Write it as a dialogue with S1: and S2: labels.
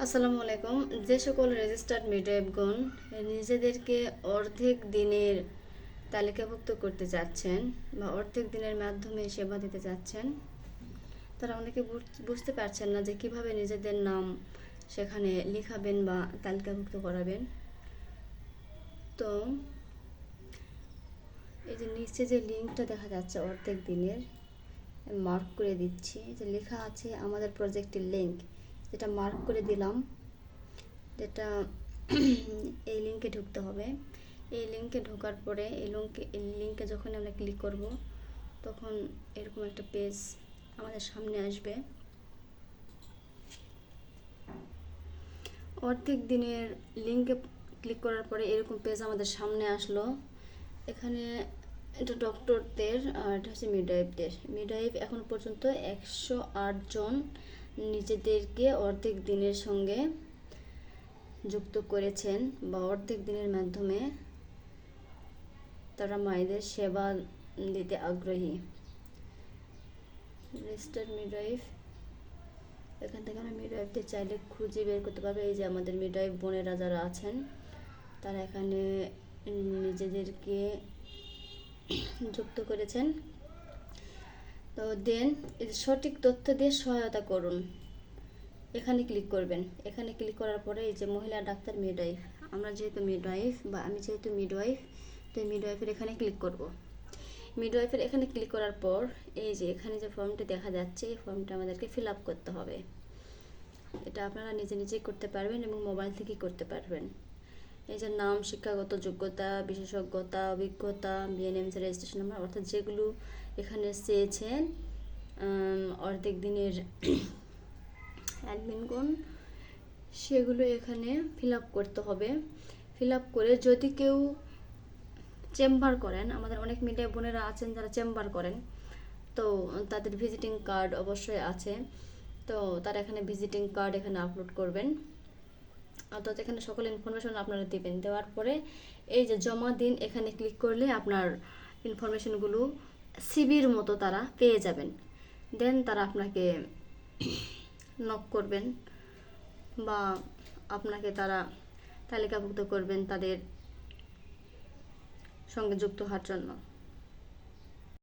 S1: আসসালামু আলাইকুম। যে সকল রেজিস্টার্ড মিডওয়াইফগণ নিজেদেরকে অর্ধেক দিনের তালিকাভুক্ত করতে চাচ্ছেন বা অর্ধেক দিনের মাধ্যমে সেবা দিতে চাচ্ছেন, তারা অনেকে বুঝতে পারছেন না যে কিভাবে নিজেদের নাম সেখানে লিখাবেন বা তালিকাভুক্ত করাবেন। তো এই যে নিচে যে লিঙ্কটা দেখা যাচ্ছে অর্ধেক দিনের, মার্ক করে দিচ্ছি, যে লেখা আছে আমাদের প্রজেক্টের লিঙ্ক, যেটা মার্ক করে দিলাম, যেটা এই লিঙ্কে ঢুকতে হবে। এই লিঙ্কে ঢোকার পরে এই লিঙ্কে যখন আমরা ক্লিক করব তখন এরকম একটা পেজ আমাদের সামনে আসবে। অর্ধেক দিনের লিঙ্কে ক্লিক করার পরে এরকম পেজ আমাদের সামনে আসলো। এখানে এটা ডক্টরদের আর এটা হচ্ছে মিডওয়াইফ এখন পর্যন্ত 108 জন নিজেদেরকে অর্ধেক দিনের সঙ্গে যুক্ত করেছেন বা অর্ধেক দিনের মাধ্যমে তারা মায়েদের সেবা দিতে আগ্রহী। রেজিস্টার্ড মিডওয়াইফ, এখান থেকে আমরা মিডওয়াইফদের চাইলে খুঁজে বের করতে পারবো। এই যে আমাদের মিডওয়াইফ বোনেরা যারা আছেন তারা এখানে নিজেদেরকে যুক্ত করেছেন। তো দেন সঠিক তথ্য দিয়ে সহায়তা করুন, এখানে ক্লিক করবেন। এখানে ক্লিক করার পরে এই যে মহিলা ডাক্তার মিডওয়াইফ, আমরা যেহেতু মিডওয়াইফ বা আমি যেহেতু মিডওয়াইফ, তো মিডওয়াইফের এখানে ক্লিক করব। মিডওয়াইফের এখানে ক্লিক করার পর এই যে এখানে যে ফর্মটি দেখা যাচ্ছে, এই ফর্মটা আমাদেরকে ফিল আপ করতে হবে। এটা আপনারা নিজে নিজেই করতে পারবেন এবং মোবাইল থেকেই করতে পারবেন। এই যে নাম, শিক্ষাগত যোগ্যতা, বিশেষজ্ঞতা, অভিজ্ঞতা, বিএনএমসি রেজিস্ট্রেশন নাম্বার, অর্থাৎ যেগুলো এখানে চেয়েছেন অর্ধেক দিনের অ্যাডমিনগণ, সেগুলো এখানে ফিল আপ করতে হবে। ফিল আপ করে যদি কেউ চেম্বার করেন, আমাদের অনেক মিডিয়া বোনেরা আছেন যারা চেম্বার করেন, তো তাদের ভিজিটিং কার্ড অবশ্যই আছে, তো তারা এখানে ভিজিটিং কার্ড এখানে আপলোড করবেন। অর্থাৎ এখানে সকল ইনফরমেশন আপনারা দেবেন। দেওয়ার পরে এই যে জমা দিন, এখানে ক্লিক করলে আপনার ইনফরমেশনগুলো সিবির মতো তারা পেয়ে যাবেন। দেন তারা আপনাকে নক করবেন বা আপনাকে তারা তালিকাভুক্ত করবেন তাদের সঙ্গে যুক্ত হওয়ার জন্য।